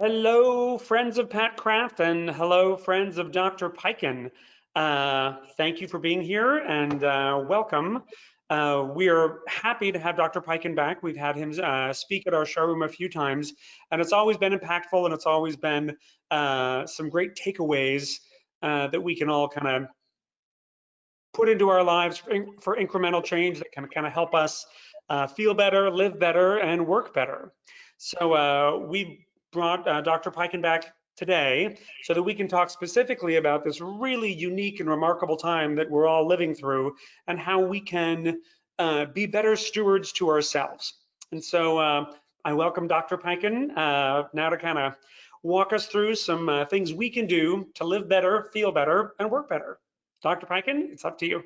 Hello, friends of Patcraft, and hello, friends of Dr. Piken. Thank you for being here and welcome. We are happy to have Dr. Piken back. We've had him speak at our showroom a few times, and it's always been impactful, and it's always been some great takeaways that we can all kind of put into our lives for incremental change that can kind of help us feel better, live better, and work better. So we brought Dr. Piken back today so that we can talk specifically about this really unique and remarkable time that we're all living through and how we can be better stewards to ourselves. And so I welcome Dr. Piken now to kind of walk us through some things we can do to live better, feel better, and work better. Dr. Piken, it's up to you.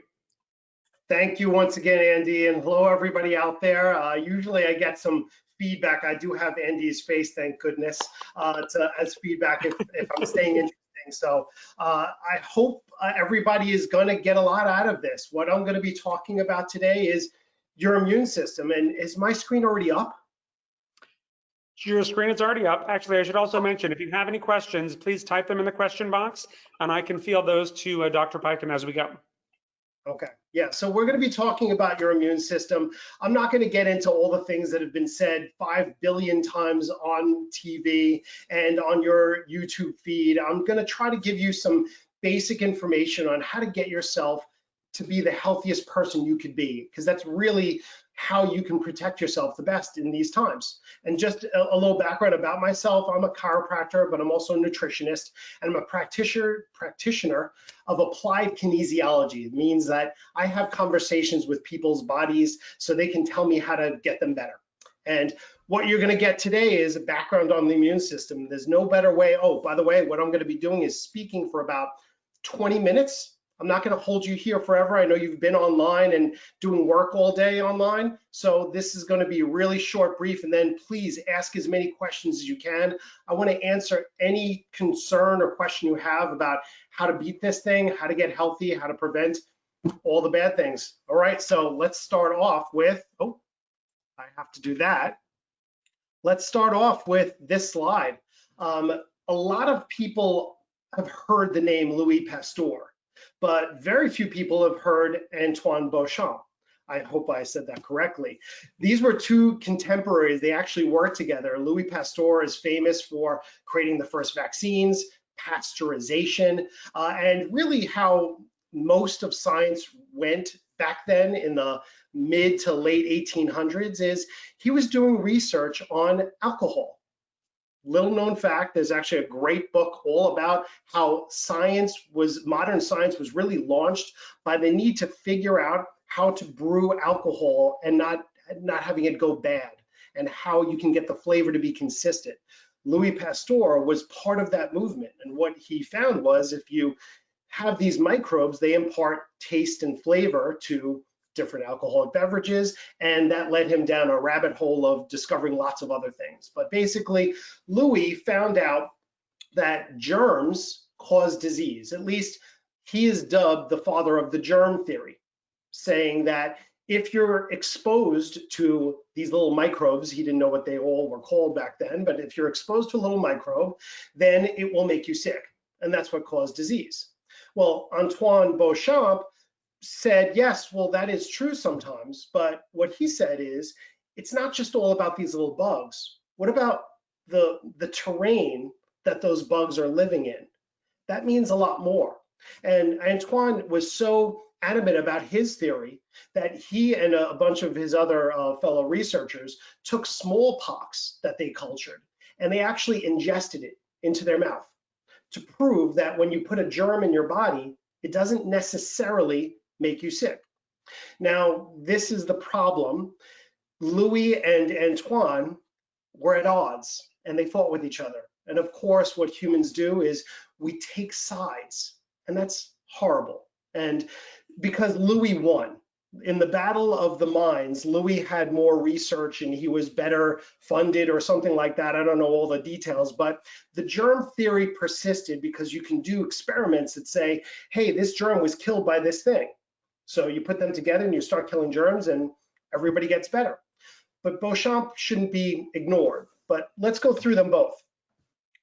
Thank you once again, Andy, and hello everybody out there. Usually I get some feedback. I do have Andy's face, thank goodness, as feedback if I'm staying interesting. So I hope everybody is going to get a lot out of this. What I'm going to be talking about today is your immune system. And is my screen already up? Your screen is already up. Actually, I should also mention, if you have any questions, please type them in the question box, and I can field those to Dr. Piken as we go. Okay, yeah, so we're going to be talking about your immune system. I'm not going to get into all the things that have been said 5 billion times on TV and on your YouTube feed. I'm going to try to give you some basic information on how to get yourself to be the healthiest person you could be, because that's really how you can protect yourself the best in these times. And just a little background about myself, I'm a chiropractor, but I'm also a nutritionist, and I'm a practitioner of applied kinesiology. It means that I have conversations with people's bodies so they can tell me how to get them better. And what you're going to get today is a background on the immune system. There's no better way. Oh, by the way, what I'm going to be doing is speaking for about 20 minutes. I'm not going to hold you here forever. I know you've been online and doing work all day online. So this is going to be really short, brief, and then please ask as many questions as you can. I want to answer any concern or question you have about how to beat this thing, how to get healthy, how to prevent all the bad things. All right, so let's start off with, oh, I have to do that. Let's start off with this slide. A lot of people have heard the name Louis Pasteur, but very few people have heard Antoine Rochelle. I hope I said that correctly. These were two contemporaries. They actually worked together. Louis Pasteur is famous for creating the first vaccines, pasteurization, and really how most of science went back then in the mid to late 1800s is he was doing research on alcohol. Little known fact, there's actually a great book all about how modern science was really launched by the need to figure out how to brew alcohol and not having it go bad, and how you can get the flavor to be consistent. Louis Pasteur was part of that movement, and what he found was if you have these microbes, they impart taste and flavor to different alcoholic beverages, and that led him down a rabbit hole of discovering lots of other things. But basically, Louis found out that germs cause disease. At least he is dubbed the father of the germ theory, saying that if you're exposed to these little microbes, he didn't know what they all were called back then, but if you're exposed to a little microbe, then it will make you sick, and that's what caused disease. Well, Antoine Rochelle said, yes, well, that is true sometimes, but what he said is, it's not just all about these little bugs. What about the terrain that those bugs are living in? That means a lot more. And Antoine was so adamant about his theory that he and a bunch of his other fellow researchers took smallpox that they cultured, and they actually ingested it into their mouth to prove that when you put a germ in your body, it doesn't necessarily make you sick. Now, this is the problem. Louis and Antoine were at odds, and they fought with each other. And of course, what humans do is we take sides, and that's horrible. And because Louis won, in the battle of the minds, Louis had more research and he was better funded or something like that. I don't know all the details, but the germ theory persisted because you can do experiments that say, hey, this germ was killed by this thing. So you put them together and you start killing germs and everybody gets better. But Beauchamp shouldn't be ignored. But let's go through them both.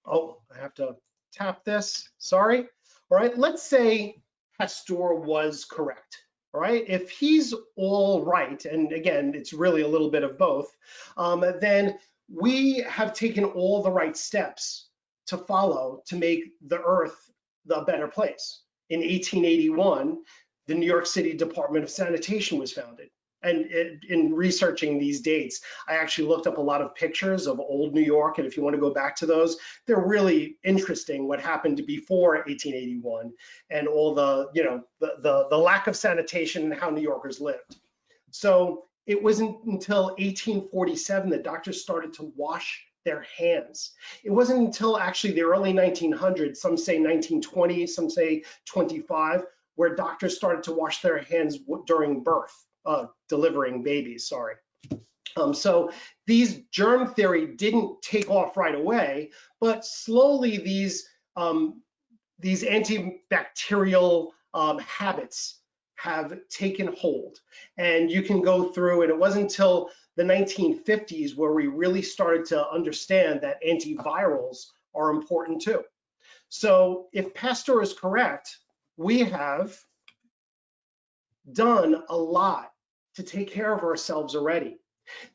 Oh, I have to tap this, sorry. All right, let's say Pasteur was correct. All right, if he's all right, and again, it's really a little bit of both, then we have taken all the right steps to follow to make the Earth the better place. In 1881, the New York City Department of Sanitation was founded. And in researching these dates, I actually looked up a lot of pictures of old New York. And if you want to go back to those, they're really interesting what happened before 1881 and all the, you know, the lack of sanitation and how New Yorkers lived. So it wasn't until 1847 that doctors started to wash their hands. It wasn't until actually the early 1900s, some say 1920, some say 25, where doctors started to wash their hands during birth, delivering babies, sorry. So these germ theory didn't take off right away, but slowly these antibacterial habits have taken hold. And you can go through, and it wasn't until the 1950s where we really started to understand that antivirals are important too. So if Pasteur is correct, we have done a lot to take care of ourselves already.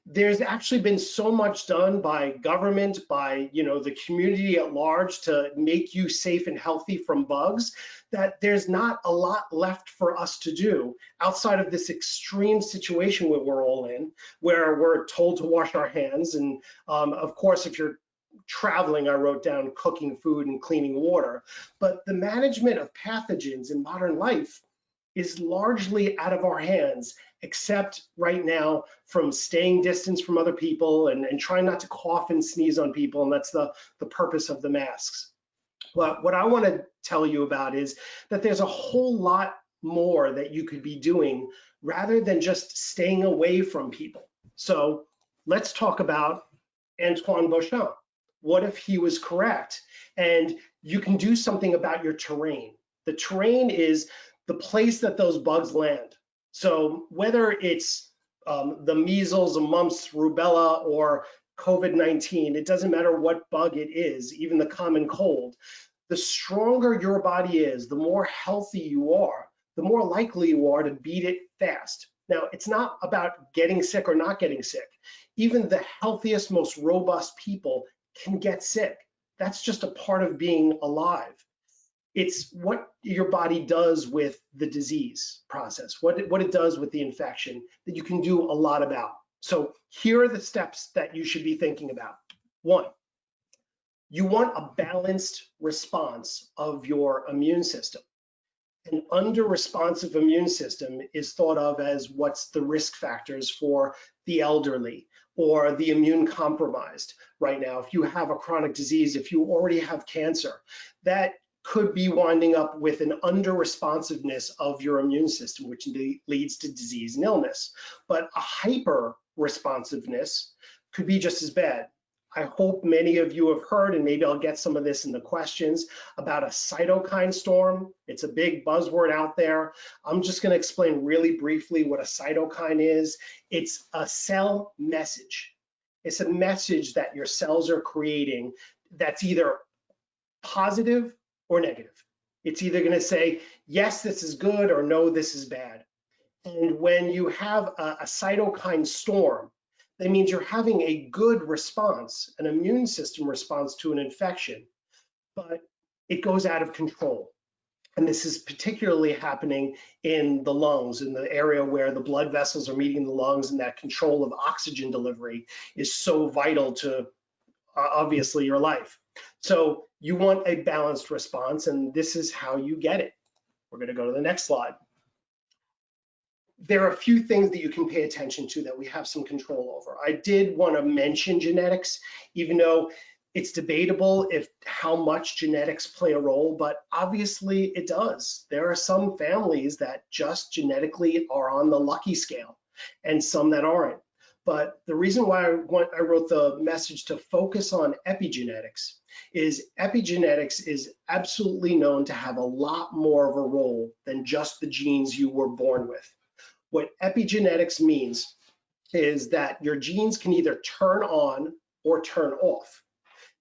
There's actually been so much done by government, by the community at large to make you safe and healthy from bugs, that there's not a lot left for us to do outside of this extreme situation where we're all in, where we're told to wash our hands. And of course, if you're traveling, I wrote down cooking food and cleaning water. But the management of pathogens in modern life is largely out of our hands, except right now from staying distance from other people and trying not to cough and sneeze on people. And that's the purpose of the masks. But what I want to tell you about is that there's a whole lot more that you could be doing rather than just staying away from people. So let's talk about Antoine Rochelle. What if he was correct? And you can do something about your terrain. The terrain is the place that those bugs land. So whether it's the measles, mumps, rubella, or COVID-19, it doesn't matter what bug it is, even the common cold. The stronger your body is, the more healthy you are, the more likely you are to beat it fast. Now, it's not about getting sick or not getting sick. Even the healthiest, most robust people can get sick. That's just a part of being alive. It's what your body does with the disease process, what it does with the infection that you can do a lot about. So here are the steps that you should be thinking about. One, you want a balanced response of your immune system. An under-responsive immune system is thought of as what's the risk factors for the elderly or the immune compromised right now. If you have a chronic disease, if you already have cancer, that could be winding up with an under-responsiveness of your immune system, which leads to disease and illness. But a hyper-responsiveness could be just as bad. I hope many of you have heard, and maybe I'll get some of this in the questions, about a cytokine storm. It's a big buzzword out there. I'm just going to explain really briefly what a cytokine is. It's a cell message. It's a message that your cells are creating that's either positive or negative. It's either going to say, yes, this is good, or no, this is bad. And when you have a cytokine storm, that means you're having a good response, an immune system response to an infection, but it goes out of control. And this is particularly happening in the lungs, in the area where the blood vessels are meeting the lungs, and that control of oxygen delivery is so vital to obviously your life. So you want a balanced response, and this is how you get it. We're going to go to the next slide. There are a few things that you can pay attention to that we have some control over. I did want to mention genetics, even though it's debatable if how much genetics play a role, but obviously it does. There are some families that just genetically are on the lucky scale and some that aren't. But the reason why I wrote the message to focus on epigenetics is epigenetics is absolutely known to have a lot more of a role than just the genes you were born with. What epigenetics means is that your genes can either turn on or turn off.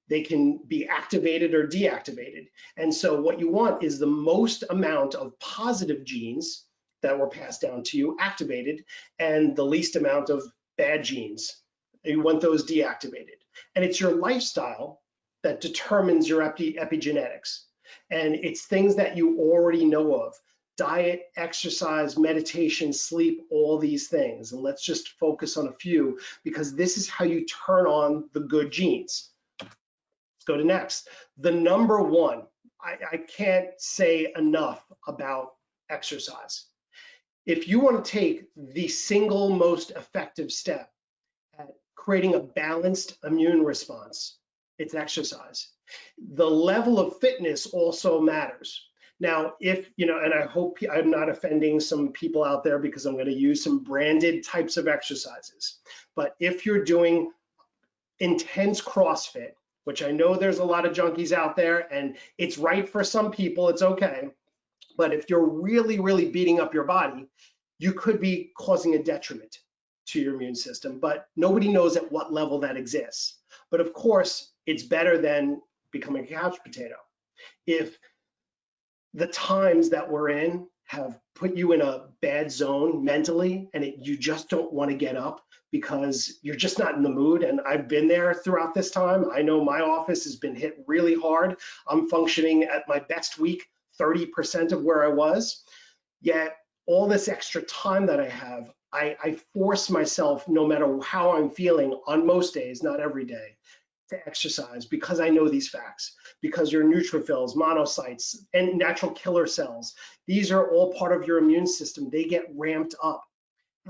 They can be activated or deactivated. And so what you want is the most amount of positive genes that were passed down to you activated, and the least amount of bad genes. You want those deactivated. And it's your lifestyle that determines your epigenetics. And it's things that you already know of: diet, exercise, meditation, sleep, all these things. And let's just focus on a few, because this is how you turn on the good genes. Let's go to next. The number one, I can't say enough about exercise. If you want to take the single most effective step at creating a balanced immune response, it's exercise. The level of fitness also matters. Now, if, and I hope I'm not offending some people out there because I'm going to use some branded types of exercises, but if you're doing intense CrossFit, which I know there's a lot of junkies out there, and it's right for some people, it's okay. But if you're really, really beating up your body, you could be causing a detriment to your immune system, but nobody knows at what level that exists. But of course, it's better than becoming a couch potato. If the times that we're in have put you in a bad zone mentally, and you just don't want to get up because you're just not in the mood, and I've been there throughout this time. I know my office has been hit really hard. I'm functioning at my best week 30% of where I was, yet all this extra time that I have, I force myself, no matter how I'm feeling, on most days, not every day, to exercise, because I know these facts, because your neutrophils, monocytes, and natural killer cells, these are all part of your immune system. They get ramped up.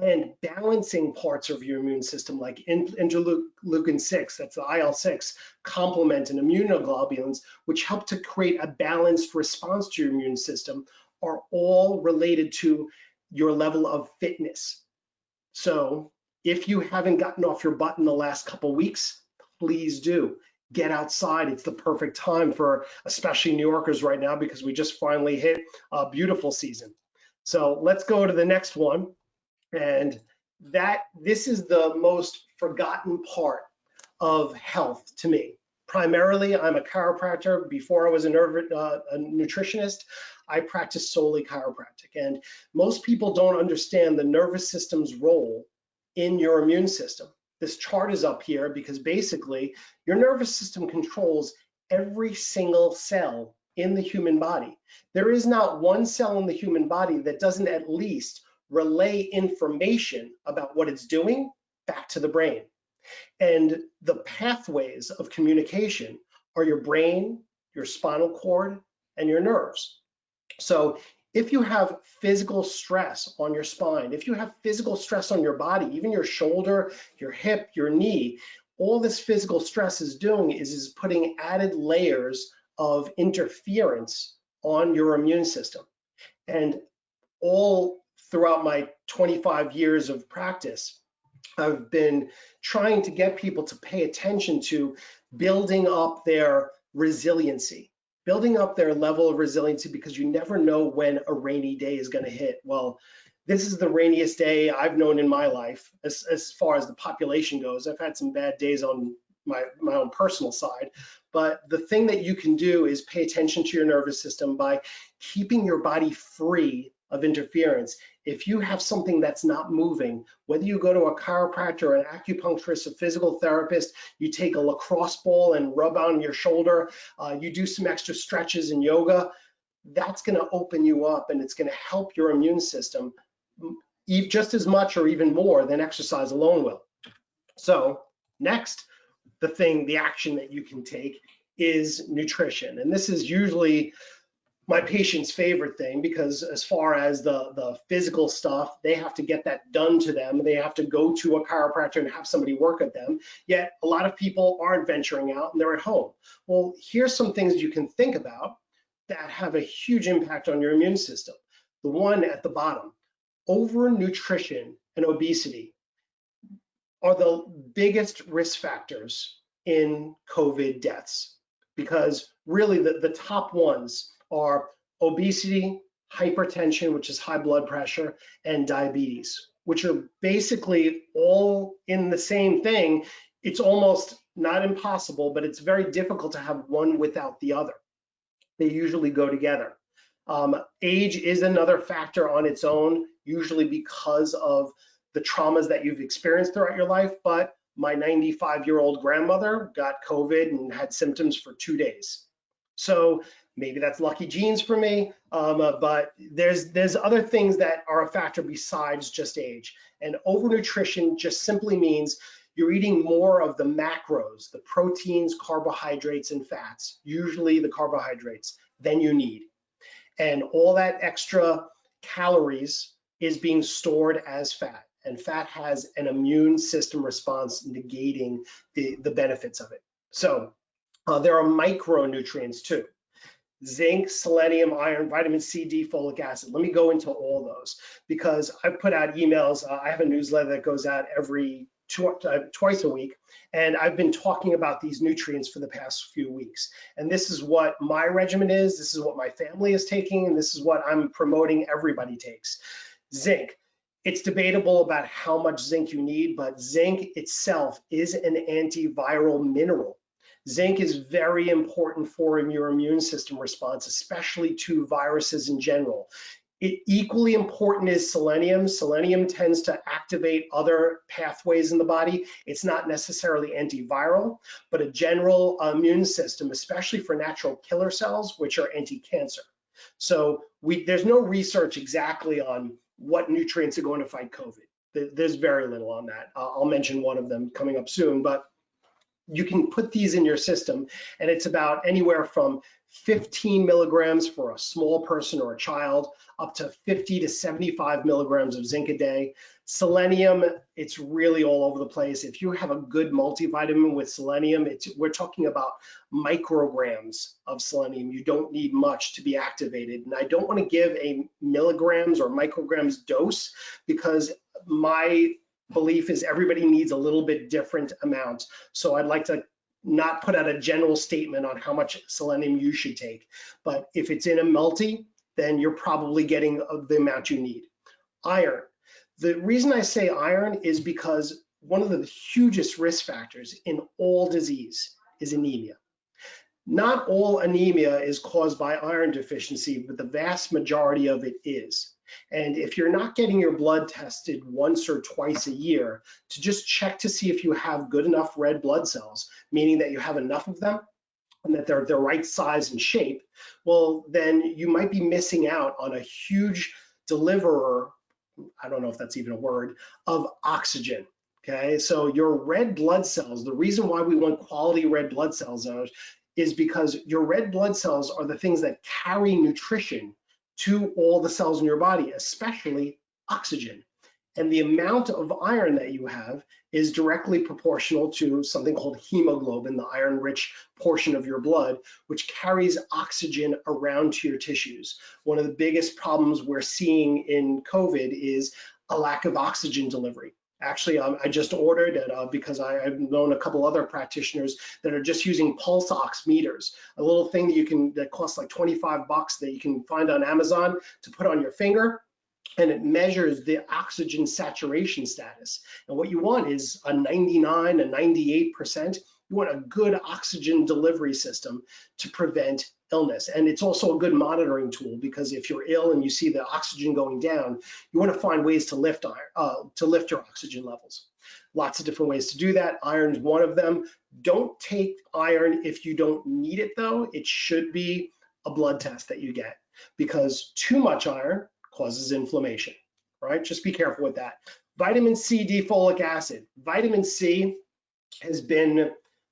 And balancing parts of your immune system, like interleukin 6, that's the IL-6, complement and immunoglobulins, which help to create a balanced response to your immune system, are all related to your level of fitness. So if you haven't gotten off your butt in the last couple weeks, please do. Get outside. It's the perfect time for especially New Yorkers right now, because we just finally hit a beautiful season. So let's go to the next one. And this is the most forgotten part of health to me. Primarily, I'm a chiropractor. Before I was a nutritionist, I practiced solely chiropractic. And most people don't understand the nervous system's role in your immune system. This chart is up here because basically your nervous system controls every single cell in the human body. There is not one cell in the human body that doesn't at least relay information about what it's doing back to the brain. And the pathways of communication are your brain, your spinal cord, and your nerves. So if you have physical stress on your spine, if you have physical stress on your body, even your shoulder, your hip, your knee, all this physical stress is doing is putting added layers of interference on your immune system. And all throughout my 25 years of practice, I've been trying to get people to pay attention to building up their resiliency, building up their level of resiliency, because you never know when a rainy day is going to hit. Well, this is the rainiest day I've known in my life as far as the population goes. I've had some bad days on my own personal side, but the thing that you can do is pay attention to your nervous system by keeping your body free of interference. If you have something that's not moving, whether you go to a chiropractor, an acupuncturist, a physical therapist, you take a lacrosse ball and rub on your shoulder, you do some extra stretches in yoga, that's going to open you up, and it's going to help your immune system just as much or even more than exercise alone will. So next, the action that you can take is nutrition. And this is usually my patient's favorite thing, because as far as the physical stuff, they have to get that done to them. They have to go to a chiropractor and have somebody work at them. Yet a lot of people aren't venturing out and they're at home. Well, here's some things you can think about that have a huge impact on your immune system. The one at the bottom, overnutrition and obesity are the biggest risk factors in COVID deaths, because really the top ones are obesity, hypertension, which is high blood pressure, and diabetes, which are basically all in the same thing. it's almost not impossible, but it's very difficult to have one without the other. They usually go together. Age is another factor on its own, usually because of the traumas that you've experienced throughout your life. But my 95-year-old grandmother got COVID and had symptoms for 2 days. So maybe that's lucky genes for me, but there's other things that are a factor besides just age. And overnutrition just simply means you're eating more of the macros, the proteins, carbohydrates, and fats, usually the carbohydrates, than you need. And all that extra calories is being stored as fat. And fat has an immune system response negating the benefits of it. So there are micronutrients too. Zinc, selenium, iron, vitamin C, D, folic acid. Let me go into all those because I've put out emails. I have a newsletter that goes out every twice a week, and I've been talking about these nutrients for the past few weeks. And this is what my regimen is, this is what my family is taking, and this is what I'm promoting everybody takes. Zinc. It's debatable about how much zinc you need, but zinc itself is an antiviral mineral. Zinc is very important for your immune system response, especially to viruses in general. Equally important is selenium. Selenium tends to activate other pathways in the body. It's not necessarily antiviral, but a general immune system, especially for natural killer cells, which are anti-cancer. So there's no research exactly on what nutrients are going to fight COVID. There's very little on that. I'll mention one of them coming up soon, but you can put these in your system, and it's about anywhere from 15 milligrams for a small person or a child, up to 50 to 75 milligrams of zinc a day. Selenium, it's really all over the place. If you have a good multivitamin with selenium, we're talking about micrograms of selenium. You don't need much to be activated. And I don't want to give a milligrams or micrograms dose because my belief is everybody needs a little bit different amount. So I'd like to not put out a general statement on how much selenium you should take. But if it's in a multi, then you're probably getting the amount you need. Iron. The reason I say iron is because one of the hugest risk factors in all disease is anemia. Not all anemia is caused by iron deficiency, but the vast majority of it is. And if you're not getting your blood tested once or twice a year to just check to see if you have good enough red blood cells, meaning that you have enough of them and that they're the right size and shape, well, then you might be missing out on a huge deliverer, I don't know if that's even a word, of oxygen. Okay, so your red blood cells, the reason why we want quality red blood cells is because your red blood cells are the things that carry nutrition to all the cells in your body, especially oxygen. And the amount of iron that you have is directly proportional to something called hemoglobin, the iron-rich portion of your blood, which carries oxygen around to your tissues. One of the biggest problems we're seeing in COVID is a lack of oxygen delivery. Actually, I just ordered it because I've known a couple other practitioners that are just using pulse ox meters, a little thing that costs like 25 bucks that you can find on Amazon to put on your finger, and it measures the oxygen saturation status. And what you want is a 99, a 98%. You want a good oxygen delivery system to prevent illness. And it's also a good monitoring tool because if you're ill and you see the oxygen going down, you want to find ways to lift your oxygen levels. Lots of different ways to do that. Iron's one of them. Don't take iron if you don't need it though. It should be a blood test that you get because too much iron causes inflammation, right? Just be careful with that. Vitamin C, D, folic acid. Vitamin C has been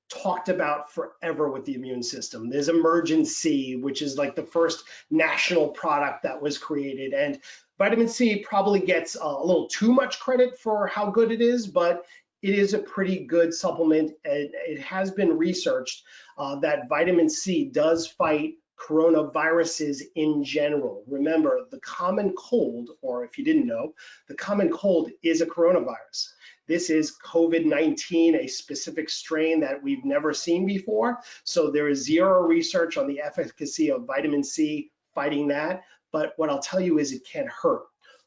talked about forever with the immune system. There's Emergen-C, which is like the first national product that was created. And vitamin C probably gets a little too much credit for how good it is, but it is a pretty good supplement. And it has been researched that vitamin C does fight coronaviruses in general. Remember, the common cold, or if you didn't know, the common cold is a coronavirus. This is COVID-19, a specific strain that we've never seen before. So there is zero research on the efficacy of vitamin C fighting that. But what I'll tell you is it can hurt.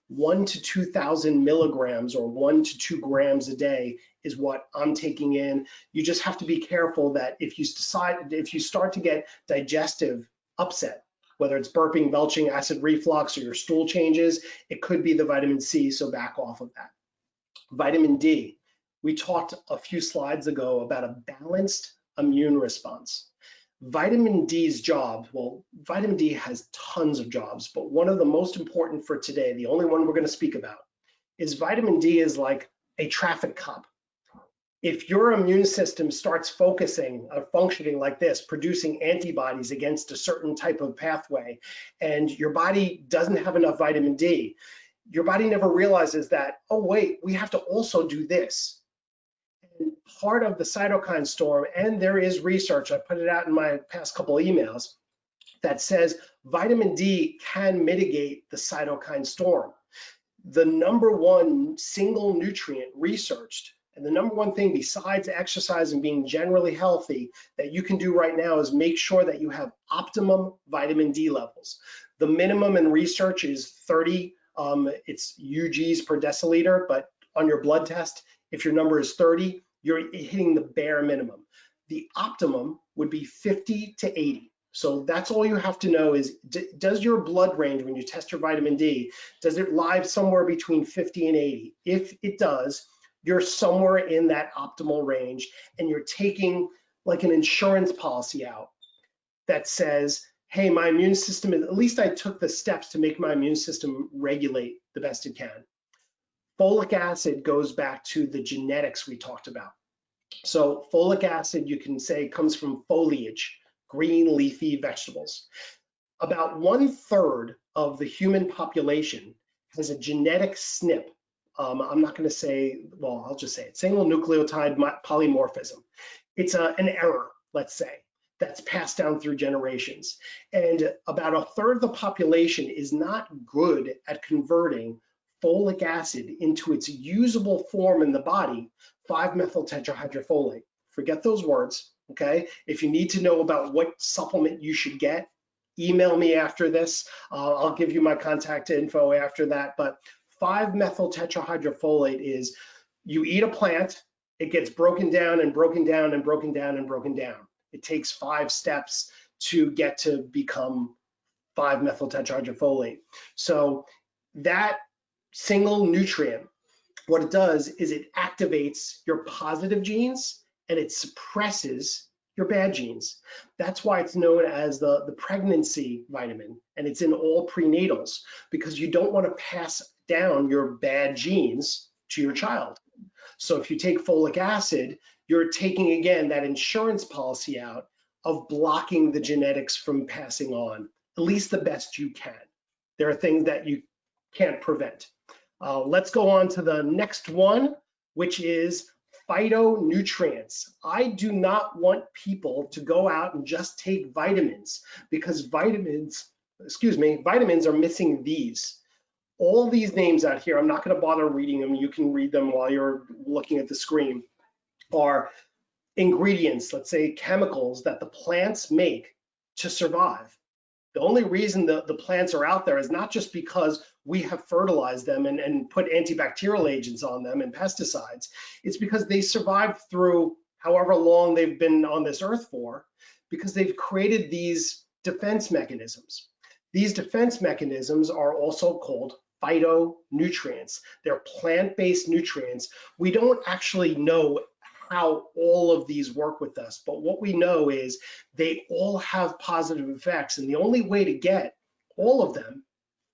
1 to 2,000 milligrams or 1 to 2 grams a day is what I'm taking in. You just have to be careful that if you start to get digestive upset, whether it's burping, belching, acid reflux, or your stool changes, it could be the vitamin C, so back off of that. Vitamin D, we talked a few slides ago about a balanced immune response. Vitamin D's job, well, vitamin D has tons of jobs, but one of the most important for today, the only one we're going to speak about, is vitamin D is like a traffic cop. If your immune system starts focusing or functioning like this, producing antibodies against a certain type of pathway, and your body doesn't have enough vitamin D, your body never realizes that, oh wait, we have to also do this. And part of the cytokine storm, and there is research, I put it out in my past couple of emails, that says vitamin D can mitigate the cytokine storm. The number one single nutrient researched, and the number one thing besides exercise and being generally healthy that you can do right now is make sure that you have optimum vitamin D levels. The minimum in research is 30, it's UGs per deciliter, but on your blood test, if your number is 30, you're hitting the bare minimum. The optimum would be 50 to 80. So that's all you have to know is, does your blood range when you test your vitamin D, does it lie somewhere between 50 and 80? If it does, you're somewhere in that optimal range, and you're taking like an insurance policy out that says, hey, my immune system, at least I took the steps to make my immune system regulate the best it can. Folic acid goes back to the genetics we talked about. So folic acid, you can say, comes from foliage, green leafy vegetables. About 1/3 of the human population has a genetic SNP. I'm not going to say, well, I'll just say it, single nucleotide polymorphism. It's an error, let's say, that's passed down through generations. And about 1/3 of the population is not good at converting folic acid into its usable form in the body, 5-methyltetrahydrofolate. Forget those words, okay? If you need to know about what supplement you should get, email me after this. I'll give you my contact info after that. But 5-methyltetrahydrofolate is, you eat a plant, it gets broken down and broken down and broken down and broken down. It takes 5 steps to get to become 5-methyltetrahydrofolate. So that single nutrient, what it does is it activates your positive genes and it suppresses your bad genes. That's why it's known as the pregnancy vitamin, and it's in all prenatals, because you don't want to pass down your bad genes to your child. So if you take folic acid, you're taking, again, that insurance policy out of blocking the genetics from passing on, at least the best you can. There are things that you can't prevent. Let's go on to the next one, which is phytonutrients. I do not want people to go out and just take vitamins, because vitamins are missing these. All these names out here, I'm not going to bother reading them. You can read them while you're looking at the screen. Are ingredients, let's say chemicals that the plants make to survive. The only reason the plants are out there is not just because we have fertilized them and put antibacterial agents on them and pesticides. It's because they survived through however long they've been on this earth for, because they've created these defense mechanisms. These defense mechanisms are also called phytonutrients. They're plant-based nutrients. We don't actually know how all of these work with us, but what we know is they all have positive effects, and the only way to get all of them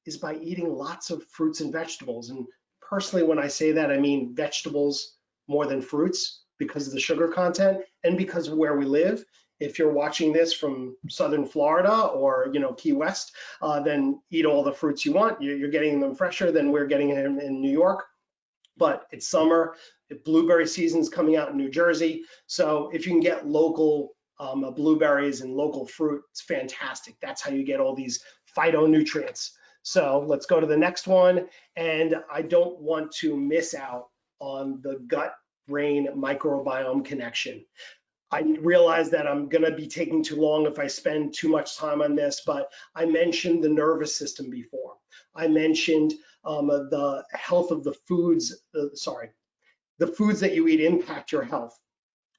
is by eating lots of fruits and vegetables. And personally, when I say that, I mean vegetables more than fruits, because of the sugar content and because of where we live. If you're watching this from Southern Florida or Key West, then eat all the fruits you want. You're getting them fresher than we're getting them in New York. But it's summer, blueberry season's coming out in New Jersey. So if you can get local blueberries and local fruit, it's fantastic. That's how you get all these phytonutrients. So let's go to the next one. And I don't want to miss out on the gut-brain microbiome connection. I realize that I'm going to be taking too long if I spend too much time on this, but I mentioned the nervous system before. I mentioned the health of the foods, the foods that you eat impact your health.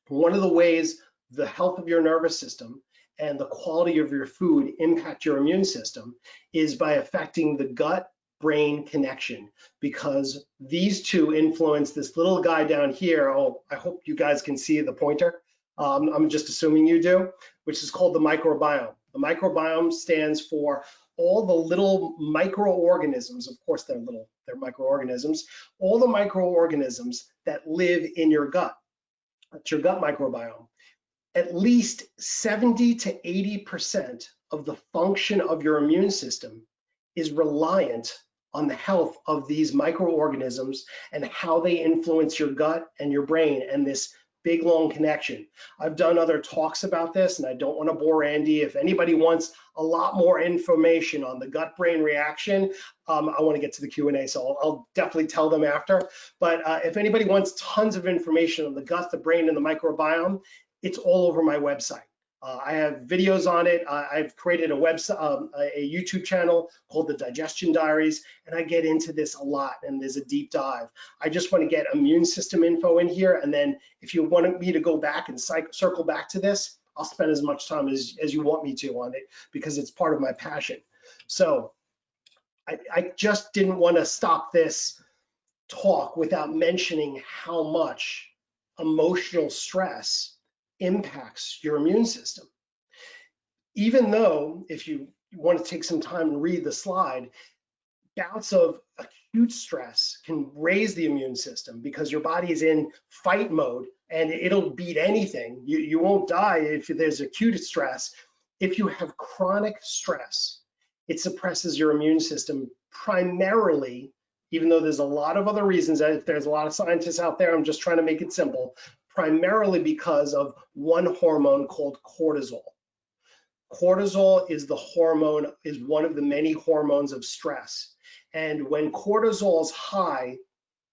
One of the ways the health of your nervous system and the quality of your food impact your immune system is by affecting the gut-brain connection, because these two influence this little guy down here. Oh, I hope you guys can see the pointer. I'm just assuming you do, which is called the microbiome. The microbiome stands for all the little microorganisms. Of course, they're microorganisms. All the microorganisms that live in your gut. That's your gut microbiome. At least 70 to 80% of the function of your immune system is reliant on the health of these microorganisms and how they influence your gut and your brain, and this big long connection. I've done other talks about this, and I don't want to bore Andy. If anybody wants a lot more information on the gut-brain reaction, I want to get to the Q&A, so I'll definitely tell them after. But if anybody wants tons of information on the gut, the brain, and the microbiome, it's all over my website. I have videos on it. I've created a website, a YouTube channel called the Digestion Diaries, and I get into this a lot, and there's a deep dive. I just want to get immune system info in here, and then if you want me to go back and circle back to this, I'll spend as much time as you want me to on it, because it's part of my passion. So I just didn't want to stop this talk without mentioning how much emotional stress impacts your immune system. Even though, if you want to take some time and read the slide, bouts of acute stress can raise the immune system because your body is in fight mode and it'll beat anything. You won't die if there's acute stress. If you have chronic stress, it suppresses your immune system primarily, even though there's a lot of other reasons. If there's a lot of scientists out there, I'm just trying to make it simple, primarily because of one hormone called cortisol. Cortisol is the hormone, is one of the many hormones of stress. And when cortisol is high,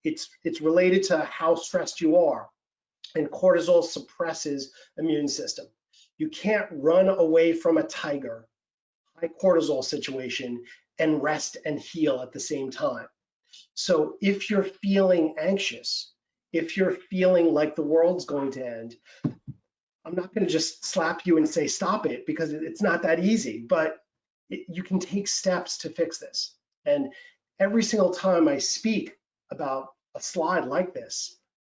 it's related to how stressed you are. And cortisol suppresses immune system. You can't run away from a tiger, high cortisol situation, and rest and heal at the same time. So if you're feeling anxious, if you're feeling like the world's going to end, I'm not going to just slap you and say stop it, because it's not that easy, but you can take steps to fix this. And every single time I speak about a slide like this,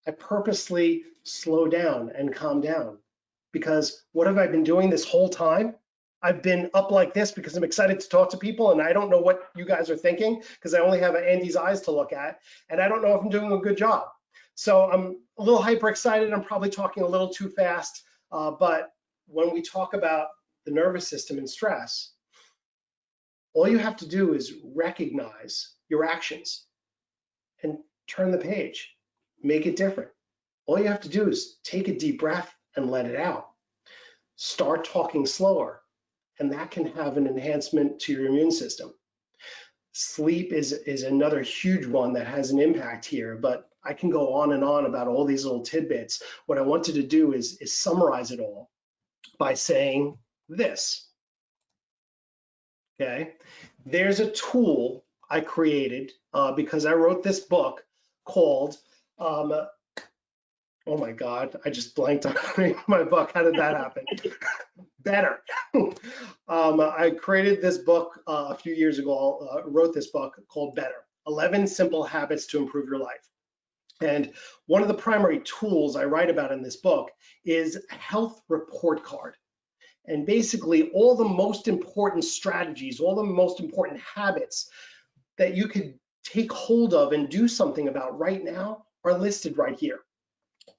I purposely slow down and calm down, because what have I been doing this whole time? I've been up like this because I'm excited to talk to people, and I don't know what you guys are thinking because I only have Andy's eyes to look at, and I don't know if I'm doing a good job. So I'm a little hyper excited. I'm probably talking a little too fast, but when we talk about the nervous system and stress, all you have to do is recognize your actions and turn the page, make it different. All you have to do is take a deep breath and let it out. Start talking slower, and that can have an enhancement to your immune system. Sleep is another huge one that has an impact here, but I can go on and on about all these little tidbits. What I wanted to do is summarize it all by saying this. Okay, there's a tool I created because I wrote this book called, oh my God, I just blanked on the name of my book. How did that happen? Better. I created this book a few years ago, wrote this book called Better, 11 Simple Habits to Improve Your Life. And one of the primary tools I write about in this book is a health report card. And basically all the most important strategies, all the most important habits that you could take hold of and do something about right now are listed right here.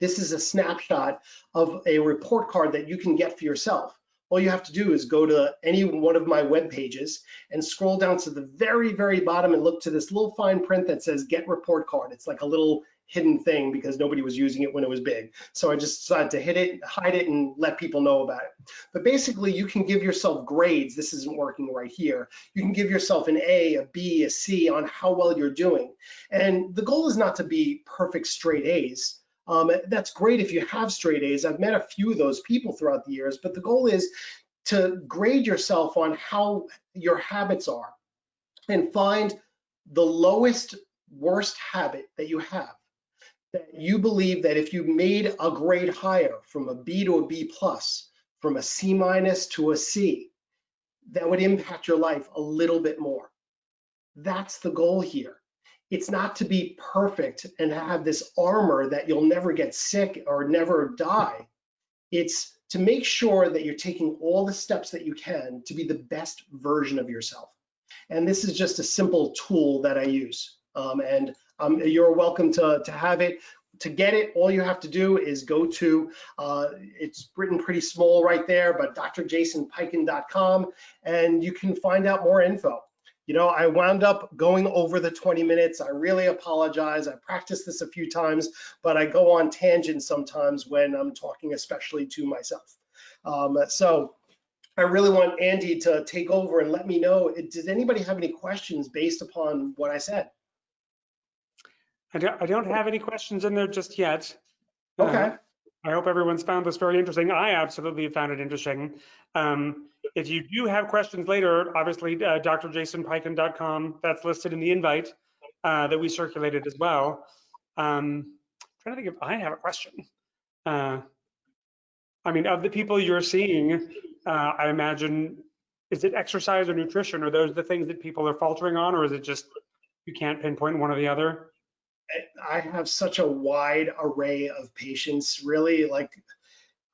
This is a snapshot of a report card that you can get for yourself. All you have to do is go to any one of my web pages and scroll down to the very, very bottom and look to this little fine print that says Get Report Card. It's like a little hidden thing because nobody was using it when it was big. So I just decided to hit it, hide it, and let people know about it. But basically, you can give yourself grades. This isn't working right here. You can give yourself an A, a B, a C on how well you're doing. And the goal is not to be perfect straight A's. That's great if you have straight A's. I've met a few of those people throughout the years, but the goal is to grade yourself on how your habits are and find the lowest, worst habit that you have, that you believe that if you made a grade higher from a B to a B plus, from a C minus to a C, that would impact your life a little bit more. That's the goal here. It's not to be perfect and have this armor that you'll never get sick or never die. It's to make sure that you're taking all the steps that you can to be the best version of yourself. And this is just a simple tool that I use. You're welcome to have it. To get it, all you have to do is go to, it's written pretty small right there, but drjasonpiken.com, and you can find out more info. You know, I wound up going over the 20 minutes. I really apologize. I practiced this a few times, but I go on tangents sometimes when I'm talking, especially to myself. So I really want Andy to take over and let me know, does anybody have any questions based upon what I said? I don't have any questions in there just yet. Okay. I hope everyone's found this very interesting. I absolutely found it interesting. If you do have questions later, obviously drjasonpiken.com, that's listed in the invite that we circulated as well. Trying to think if I have a question. I mean, of the people you're seeing, I imagine, is it exercise or nutrition? Are those the things that people are faltering on, or is it just you can't pinpoint one or the other? I have such a wide array of patients, really. Like,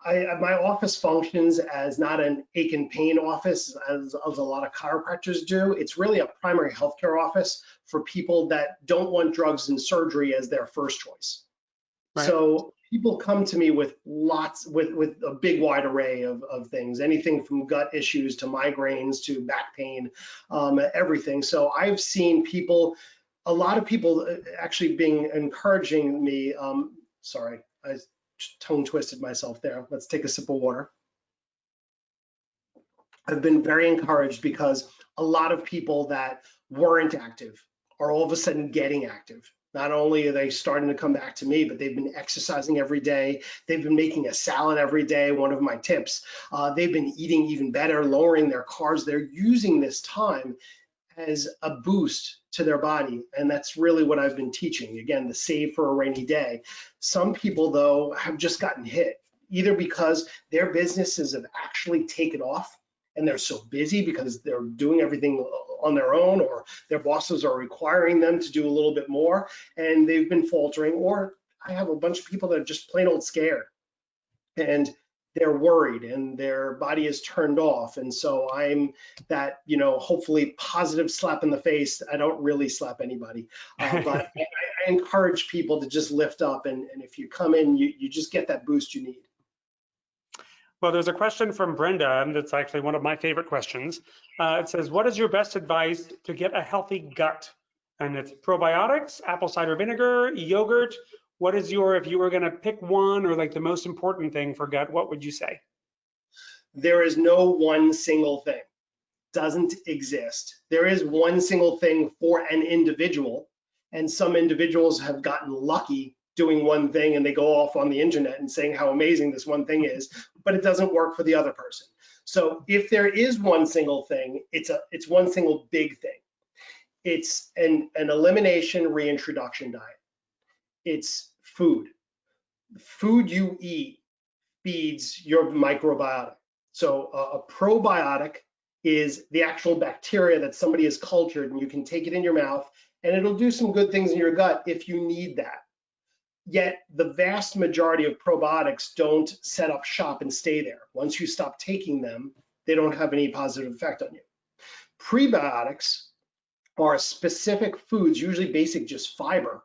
my office functions as not an ache and pain office as a lot of chiropractors do. It's really a primary healthcare office for people that don't want drugs and surgery as their first choice. Right. So people come to me with with a big wide array of things, anything from gut issues to migraines to back pain, everything. So I've seen people, a lot of people actually being encouraging me. Sorry, I tongue twisted myself there. Let's take a sip of water. I've been very encouraged because a lot of people that weren't active are all of a sudden getting active. Not only are they starting to come back to me, but they've been exercising every day. They've been making a salad every day, one of my tips. They've been eating even better, lowering their carbs. They're using this time as a boost to their body. And that's really what I've been teaching. Again, the save for a rainy day. Some people, though, have just gotten hit, either because their businesses have actually taken off and they're so busy because they're doing everything on their own, or their bosses are requiring them to do a little bit more and they've been faltering, or I have a bunch of people that are just plain old scared and they're worried and their body is turned off. And so I'm that, you know, hopefully positive slap in the face. I don't really slap anybody, but I encourage people to just lift up. And if you come in, you just get that boost you need. Well, there's a question from Brenda, and that's actually one of my favorite questions. It says, what is your best advice to get a healthy gut? And it's probiotics, apple cider vinegar, yogurt. What is your, if you were going to pick one or like the most important thing for gut, what would you say? There is no one single thing. Doesn't exist. There is one single thing for an individual, and some individuals have gotten lucky doing one thing and they go off on the internet and saying how amazing this one thing is, but it doesn't work for the other person. So if there is one single thing, it's one single big thing. It's an elimination reintroduction diet. It's food. The food you eat feeds your microbiota. So a probiotic is the actual bacteria that somebody has cultured, and you can take it in your mouth and it'll do some good things in your gut if you need that. Yet the vast majority of probiotics don't set up shop and stay there. Once you stop taking them, they don't have any positive effect on you. Prebiotics are specific foods, usually basic just fiber,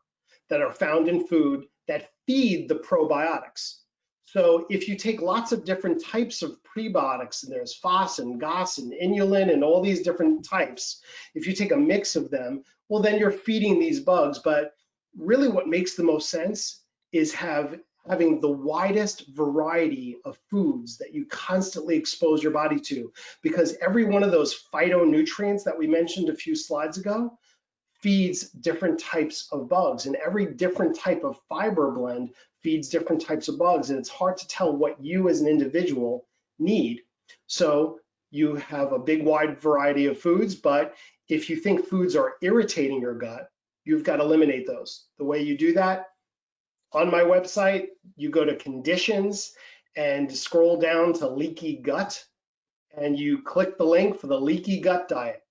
that are found in food that feed the probiotics. So if you take lots of different types of prebiotics, and there's FOS and GOS and inulin and all these different types, if you take a mix of them, well, then you're feeding these bugs. But really what makes the most sense is having the widest variety of foods that you constantly expose your body to, because every one of those phytonutrients that we mentioned a few slides ago feeds different types of bugs, and every different type of fiber blend feeds different types of bugs, and it's hard to tell what you as an individual need. So you have a big wide variety of foods, but if you think foods are irritating your gut, you've got to eliminate those. The way you do that, on my website, you go to conditions and scroll down to leaky gut, and you click the link for the leaky gut diet.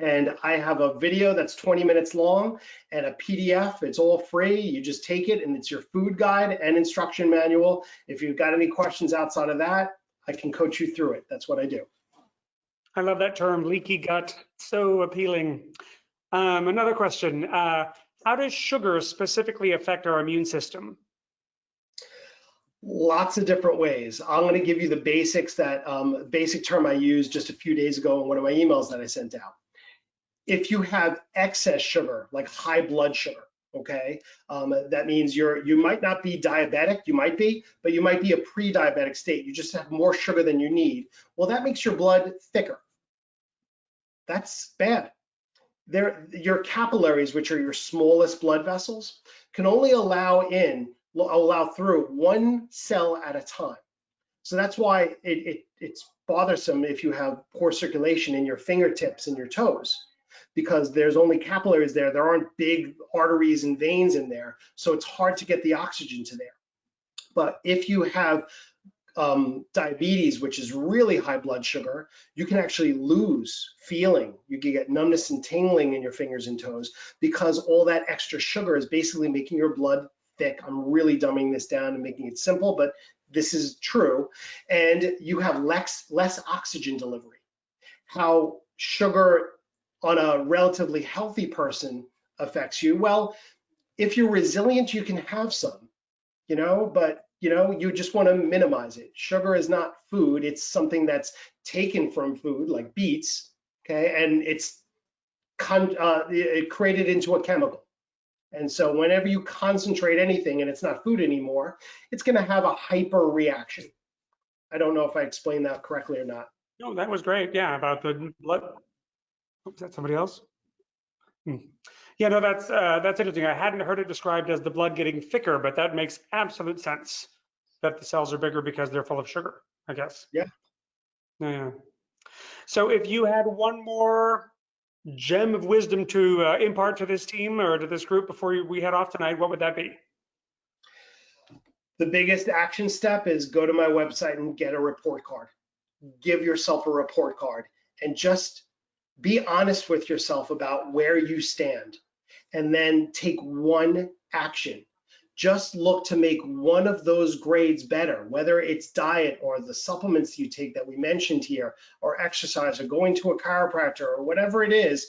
And I have a video that's 20 minutes long and a PDF. It's all free. You just take it and it's your food guide and instruction manual. If you've got any questions outside of that, I can coach you through it. That's what I do. I love that term, leaky gut. So appealing. Another question. How does sugar specifically affect our immune system? Lots of different ways. I'm going to give you the basics that basic term I used just a few days ago in one of my emails that I sent out. If you have excess sugar, like high blood sugar, okay, that means you might not be diabetic, you might be, but you might be a pre-diabetic state. You just have more sugar than you need. Well, that makes your blood thicker. That's bad. Your capillaries, which are your smallest blood vessels, can only allow through one cell at a time. So that's why it's bothersome if you have poor circulation in your fingertips and your toes, because there's only capillaries there. There aren't big arteries and veins in there. So it's hard to get the oxygen to there. But if you have diabetes, which is really high blood sugar, you can actually lose feeling. You can get numbness and tingling in your fingers and toes because all that extra sugar is basically making your blood thick. I'm really dumbing this down and making it simple, but this is true. And you have less oxygen delivery. How sugar on a relatively healthy person affects you? Well, if you're resilient, you can have some, but you just want to minimize it. Sugar is not food. It's something that's taken from food, like beets, okay? And it's created into a chemical. And so whenever you concentrate anything and it's not food anymore, it's going to have a hyper reaction. I don't know if I explained that correctly or not. No, that was great. Yeah, about the blood. Is that somebody else? Yeah, no, that's interesting. I hadn't heard it described as the blood getting thicker, but that makes absolute sense that the cells are bigger because they're full of sugar, I guess. Yeah. Yeah. So if you had one more gem of wisdom to impart to this team or to this group before we head off tonight, what would that be? The biggest action step is go to my website and get a report card. Give yourself a report card and just be honest with yourself about where you stand, and then take one action. Just look to make one of those grades better, whether it's diet or the supplements you take that we mentioned here, or exercise, or going to a chiropractor, or whatever it is,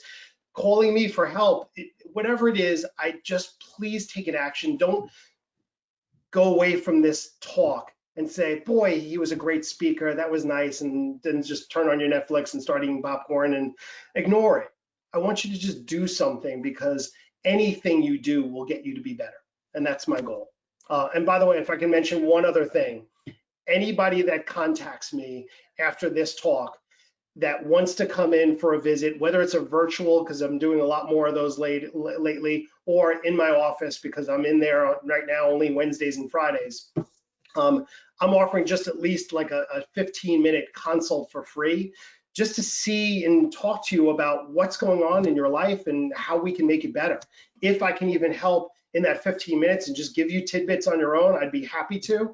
calling me for help, whatever it is, please take an action. Don't go away from this talk and say, boy, he was a great speaker, that was nice, and then just turn on your Netflix and start eating popcorn and ignore it. I want you to just do something, because anything you do will get you to be better. And that's my goal. And by the way, if I can mention one other thing, anybody that contacts me after this talk that wants to come in for a visit, whether it's a virtual, because I'm doing a lot more of those lately, or in my office, because I'm in there right now only Wednesdays and Fridays, I'm offering just at least like a 15-minute consult for free, just to see and talk to you about what's going on in your life and how we can make it better. If I can even help in that 15 minutes and just give you tidbits on your own, I'd be happy to.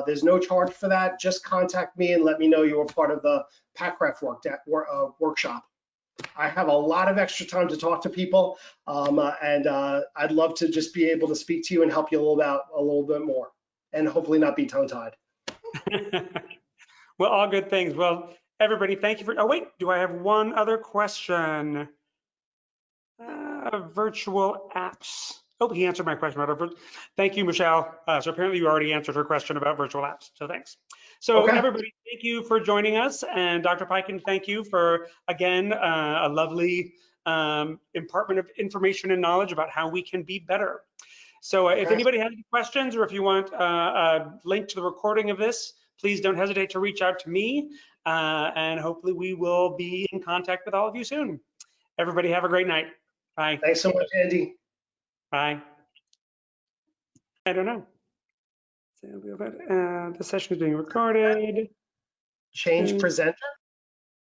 There's no charge for that. Just contact me and let me know you're part of the Patcraft workshop. I have a lot of extra time to talk to people, and I'd love to just be able to speak to you and help you a little bit more, and hopefully not be tongue-tied. Well, all good things. Well, everybody, thank you for, oh wait, do I have one other question? Virtual apps. Oh, he answered my question about thank you, Michelle. So apparently you already answered her question about virtual apps, so thanks. So Okay. Everybody, thank you for joining us. And Dr. Pike, thank you for, again, a lovely impartment of information and knowledge about how we can be better. So if anybody has any questions, or if you want a link to the recording of this, please don't hesitate to reach out to me. And hopefully we will be in contact with all of you soon. Everybody have a great night. Bye. Thanks so much, Andy. Bye. I don't know. The session is being recorded. Change presenter.